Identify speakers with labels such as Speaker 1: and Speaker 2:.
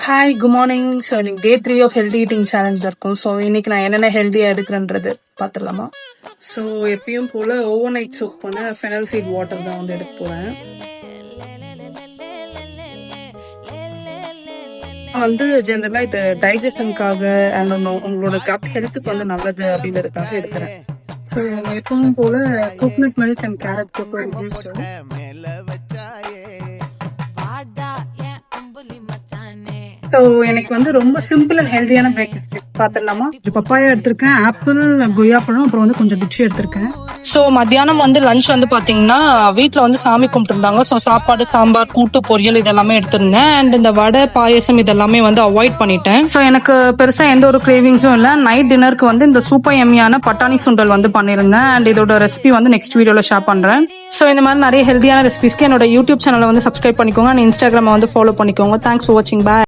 Speaker 1: Hi, good morning. So இன்னைக்கு டே 3 of healthy eating challenge இருக்கும். So இன்னைக்கு நான் என்னென்ன ஹெல்த்தியாக எடுக்கிறேன்றது பார்த்துடலாமா? ஸோ எப்பயும் போல் ஓவர் நைட் சோக் பண்ண ஃபெனல் சீட் வாட்டர் தான் வந்து எடுக்க போகிறேன். வந்து ஜென்ரலாக இது டைஜஷனுக்காக அண்ட் உங்களோட கட் ஹெல்த்துக்கு வந்து நல்லது அப்படின்றதுக்காக எடுக்கிறேன். ஸோ எப்பவும் போல் coconut milk and carrot cocoa juice. So எனக்கு வந்து ரொம்ப சிம்பிள் அண்ட் ஹெல்த்தியான பிரேக்ஃபாஸ்ட் பார்த்துடலாமா? பப்பாயா எடுத்திருக்கேன், ஆப்பிள், கொய்யாப்பழம், அப்புறம் வந்து கொஞ்சம் டிச்சி எடுத்திருக்கேன். ஸோ மத்தியானம் வந்து லஞ்ச் வந்து பார்த்தீங்கன்னா வீட்டில் வந்து சாமி கும்பிட்டுருந்தாங்க. ஸோ சாப்பாடு, சாம்பார், கூட்டு, பொரியல் இதெல்லாமே எடுத்திருந்தேன். அண்ட் இந்த வடை, பாயசம் இதெல்லாமே வந்து அவாய்ட் பண்ணிட்டேன். ஸோ எனக்கு பெருசாக எந்த ஒரு கிரேவிங்ஸும் இல்லை. நைட் டின்னருக்கு வந்து இந்த சூப்பர் எம்மியான பட்டாணி சுண்டல் வந்து பண்ணியிருந்தேன். அண்ட் இதோட ரெசிபி வந்து நெக்ஸ்ட் வீடியோவில் ஷேர் பண்ணுறேன். ஸோ இந்த மாதிரி நிறைய ஹெல்த்தியான ரெசிபிஸ்க்கு என்னோட யூடியூப் சேனலை வந்து சப்ஸ்கிரைப் பண்ணிக்கோங்க. அண்ட் இன்ஸ்டாகிராமை வந்து ஃபாலோ பண்ணிக்கோங்க. தேங்க்ஸ் ஃபார் வாட்சிங். பாய்.